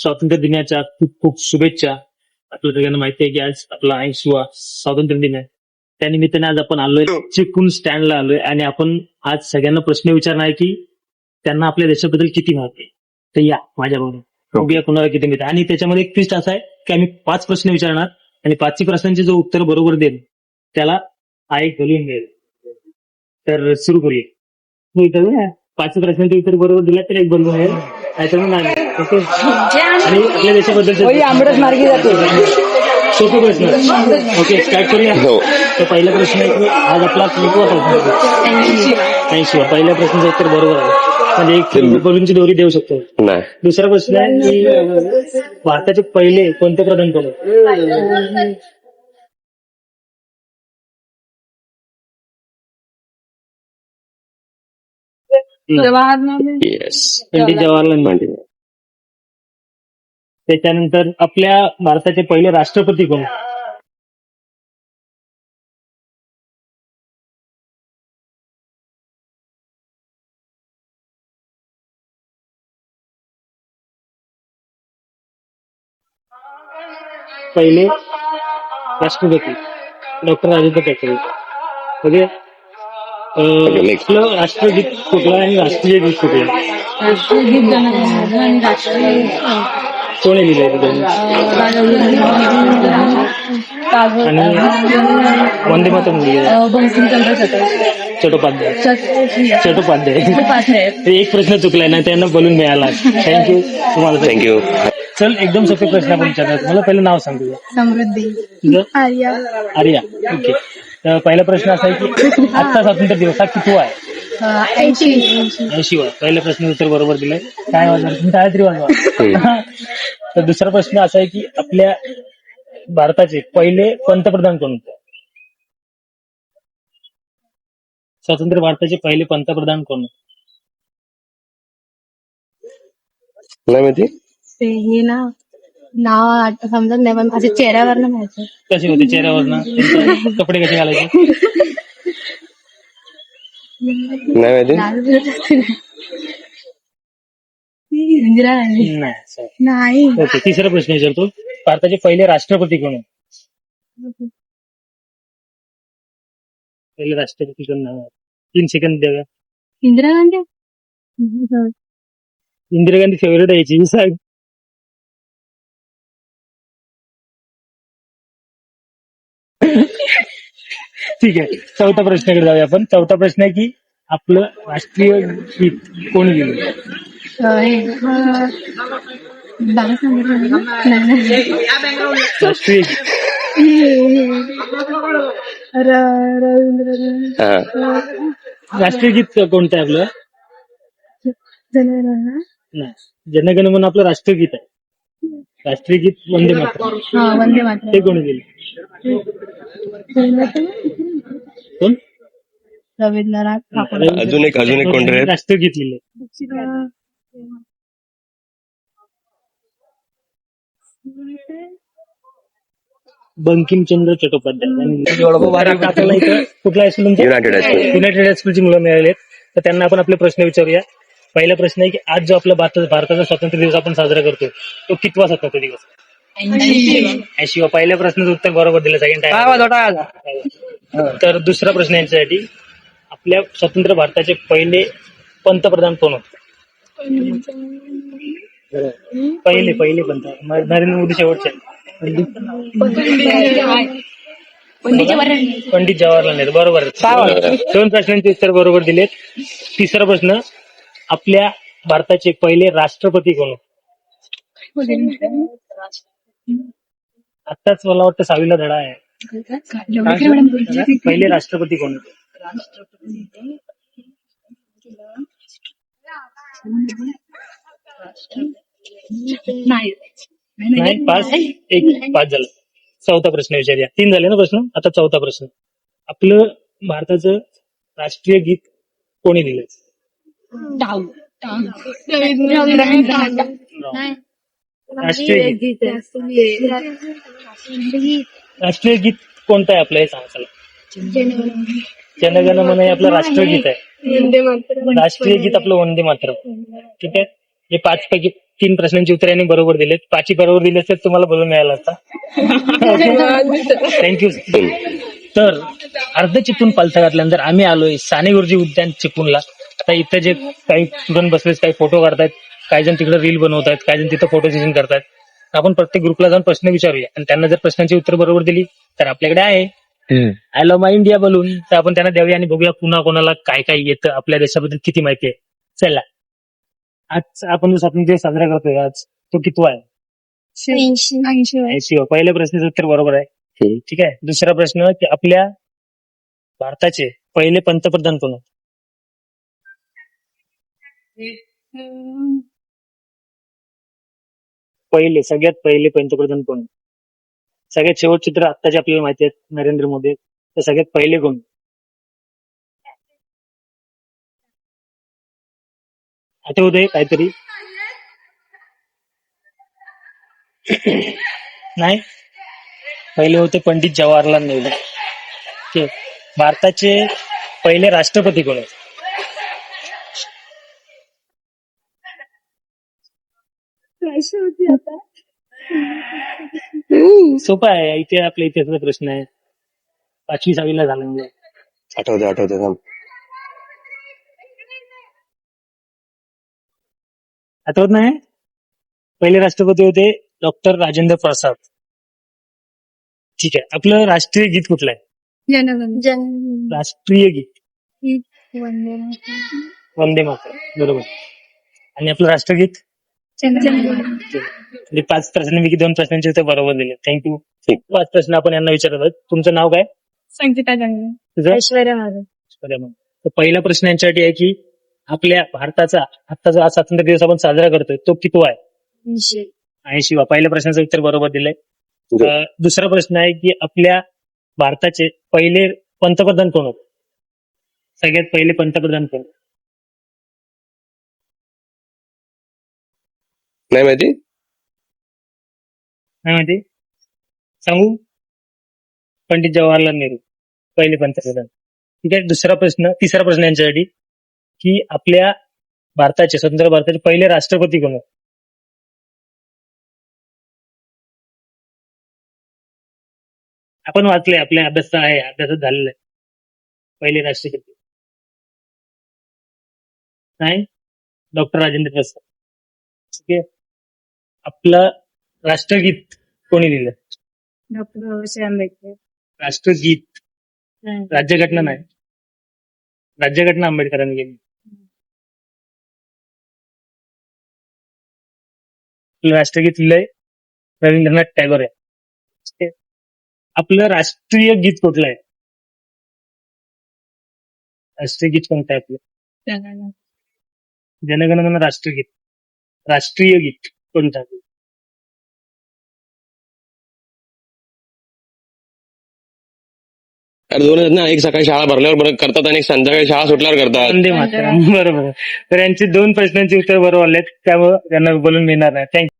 स्वातंत्र्य दिनाच्या खूप खूप शुभेच्छा. आपल्या सगळ्यांना माहिती आहे की आज आपला 80वा स्वातंत्र्य दिन आहे. त्यानिमित्ताने आज आपण आलोय चिपळूण स्टँडला आलोय आणि आपण आज सगळ्यांना प्रश्न विचारणार आहे की त्यांना आपल्या देशाबद्दल किती माहिती आहे. तर या माझ्याबरोबर बघूया कुणाला किती माहिती आहे. आणि त्याच्यामध्ये एक ट्विस्ट असा आहे की आम्ही 5 प्रश्न विचारणार आणि 5 प्रश्नांचे जो उत्तर बरोबर देईल त्याला हा एक बलून मिळेल. तर सुरू करूया. 5 प्रश्नांचे उत्तर बरोबर दिला तर एक बलून मिळेल. नाहीतर मग नाही. ओके. आणि आपल्या देशाबद्दल आंबरस मार्गी जाते. सोपे प्रश्न. ओके, स्टार्ट करूया. तर पहिला प्रश्न आहे की आज आपला कितवा स्वातंत्र्य? 80. पहिल्या प्रश्नाचं उत्तर बरोबर आहे. म्हणजे एक बलूनची दोरी देऊ शकतो. दुसरा प्रश्न आहे की भारताचे पहिले पंतप्रधान कोण होते? पंडित जवाहरलाल नेहरू. त्याच्यानंतर आपल्या भारताचे पहिले राष्ट्रपती कोण? पहिले राष्ट्रपती डॉक्टर राजेंद्र ठाकरे. म्हणजे आपलं राष्ट्रगीत कुठलं आणि राष्ट्रीय गीत कुठलं? राष्ट्रगीत जनगणमन आणि राष्ट्रीय कोणी लिहिलंय? आणि वंदे मातरम लिहिलंय बंकिमचंद्र चट्टोपाध्याय. चट्टोपाध्याय. एक प्रश्न चुकलाय ना, त्यांना बोलून मिळाला. थँक्यू तुम्हाला. थँक्यू. चल, एकदम सोपे प्रश्न आपण विचारणार. मला पहिलं नाव सांग तुझं. समृद्धी. तुझं? आर्या. ओके. तर पहिला प्रश्न असा आहे की आजचा स्वातंत्र्य दिवस हा कितवा आहे? 80. पहिल्या प्रश्न उत्तर बरोबर दिलंय. काय वाजवा तुम्ही काय तरी वाजवा. तर दुसरा प्रश्न असा आहे की आपल्या भारताचे पहिले पंतप्रधान कोण होते? स्वतंत्र भारताचे पहिले पंतप्रधान कोण होते? नाही माहिती. ते हे नाव समजत नाही, पण माझ्या चेहऱ्यावर माहिती. कसे होते चेहऱ्यावर? कपडे कसे घालायचे? नाही माहिती. इंदिरा गांधी. नाही. ओके. तिसरा प्रश्न विचारतो. भारताचे पहिले राष्ट्रपती कोण होते? पहिले राष्ट्रपती कोण नाव? 3 सेकंद द्याव्या. इंदिरा गांधी. इंदिरा गांधी फेवरेट आहे याची सांग. ठीक आहे. चौथा प्रश्नाकडे जाऊया आपण. चौथा प्रश्न आहे की आपलं राष्ट्रीय गीत कोण लिहिलं? राष्ट्रीय गीत. राष्ट्रीय गीत कोणतं आहे आपलं? नाही, जनगणमन आपलं राष्ट्रीय गीत आहे. राष्ट्रीय गीत वंदे मातरम. वंदे मातरम. ते कोणी लिहिलं? कोण? रवींद्रनाथ ठाकूर. अजून एक कोण रे? राष्ट्रगीत लिहिले. बंकिमचंद्र चट्टोपाध्याय. आपल्याला इथं कुठला हायस्कूल तुमचं? युनायटेड हायस्कूलची मुलं मिळाली. तर त्यांना आपण आपले प्रश्न विचारूया. पहिला प्रश्न आहे की आज जो आपला भारताचा स्वातंत्र्य दिवस आपण साजरा करतो तो कितवा स्वातंत्र्य दिवस? 80. पहिल्या प्रश्नाचं उत्तर बरोबर दिलं. Second time. तर दुसरा प्रश्न यांच्यासाठी, आपल्या स्वतंत्र भारताचे पहिले पंतप्रधान कोण होते? पहिले पंतप्रधान नरेंद्र मोदी शेवटचे. पंडित जवाहरलाल नेहरू. बरोबर. 2 प्रश्नांचे उत्तर बरोबर दिलेत. तिसरा प्रश्न, आपल्या भारताचे पहिले राष्ट्रपती कोण होते? आताच मला वाटतं 6वीला धडा आहे. पहिले राष्ट्रपती कोण होते? नाही. 5 झालं. चौथा प्रश्न विचारूया. 3 झाले ना प्रश्न, आता चौथा प्रश्न. आपलं भारताचं राष्ट्रीय गीत कोणी लिहिलंय? राष्ट्रीय गीत कोणतं आहे आपलं हे सांगा चला. जनगणमन हे आपलं राष्ट्रीय गीत आहे. राष्ट्रीय गीत आपलं वंदे मातरम. ठीक आहे. हे 5 पैकी 3 प्रश्नांची उत्तर यांनी बरोबर दिलेत. 5 बरोबर दिले तर तुम्हाला बोलून मिळाला असता. थँक्यू. तर अर्ध चिपळूण पालथा घातल्यानंतर आम्ही आलोय साने गुरुजी उद्यान चिपळूणला. आता इथं जे काही स्टुडंट बसलेत, काही फोटो काढतायत, काही जण तिकडे रील बनवतायत, काही जण तिथं फोटो सेशन करतायत. आपण प्रत्येक ग्रुपला जाऊन प्रश्न विचारूया आणि त्यांना जर प्रश्नांची उत्तर बरोबर दिली तर आपल्याकडे आहे I love my India balloon. तर आपण त्यांना देऊया आणि बघूया पुन्हा कोणाला काय काय येतं, आपल्या देशाबद्दल किती माहिती आहे. चला, आज आपण जो स्वातंत्र्य दिवस साजरा करतोय आज, तो कितवा आहे? 80. पहिल्या प्रश्नाचं उत्तर बरोबर आहे. ठीक आहे. दुसरा प्रश्न की आपल्या भारताचे पहिले पंतप्रधान कोण आहेत? सगळ्यात पहिले पंतप्रधान कोण? सगळ्यात शेवटचे तर आत्ताचे आपल्याला माहिती आहेत नरेंद्र मोदी. तर सगळ्यात पहिले कोण? आठवतंय काहीतरी? नाही, पहिले होते पंडित जवाहरलाल नेहरू. ठीक. भारताचे पहिले राष्ट्रपती कोण आहेत? सोपा आहे. इथे आपल्या इतिहासाचा प्रश्न आहे. 5वी 6वीला झाला म्हणजे. आठवते थांब. आठवत नाही? पहिले राष्ट्रपती होते डॉक्टर राजेंद्र प्रसाद. ठीक आहे. आपलं राष्ट्रीय गीत कुठलं आहे? राष्ट्रीय गीत वंदे मातरम. बरोबर. आणि आपलं राष्ट्रगीत? म्हणजे 5 प्रश्नांपैकी 2 प्रश्नांचे उत्तर बरोबर दिले. थँक्यू. 5 प्रश्न आपण यांना विचारत आहोत. तुमचं नाव काय? संगीता जंगल. तुझं? ऐश्वर्या माझं. तर पहिला प्रश्न यांच्यासाठी आहे की आपल्या भारताचा आता जो आज स्वातंत्र्य दिवस आपण साजरा करतोय तो कितवा आहे? 80वा. पहिल्या प्रश्नाचं उत्तर बरोबर दिलंय. दुसरा प्रश्न आहे की आपल्या भारताचे पहिले पंतप्रधान कोण होते? सगळ्यात पहिले पंतप्रधान कोण? नाही माहिती. नाही माहिती? सांगू? पंडित जवाहरलाल नेहरू पहिले पंतप्रधान. ठीक आहे. तिसरा प्रश्न यांच्यासाठी की आपल्या भारताचे स्वतंत्र भारताचे पहिले राष्ट्रपती कोण होते? आपण वाचले, आपल्या अभ्यासात झालेला आहे. पहिले राष्ट्रपती नाही, डॉक्टर राजेंद्र प्रसाद. ठीक आहे. आपलं राष्ट्रगीत कोणी लिहिलं? डॉक्टर बाबासाहेब आंबेडकर. राष्ट्रगीत, राज्यघटना नाही. राज्यघटना आंबेडकरांनी केली. आपलं राष्ट्रगीत लिहिलंय रवींद्रनाथ टागोर आहे. ठीक आहे. आपलं राष्ट्रीय गीत कुठलं आहे? राष्ट्रीय गीत कोणतं आहे आपलं? जनगणमन राष्ट्रगीत. राष्ट्रीय गीत कोणतं आहे? अरे 2 आहेत ना, एक सकाळी शाळा भरल्यावर करतात आणि एक संध्याकाळी शाळा सुटल्यावर करतात. वंदे मातरम. बरोबर. तर यांचे 2 प्रश्नांची उत्तर बरोबर आलेत, त्यामुळे त्यांना बोलून मिळणार नाही. थँक्यू.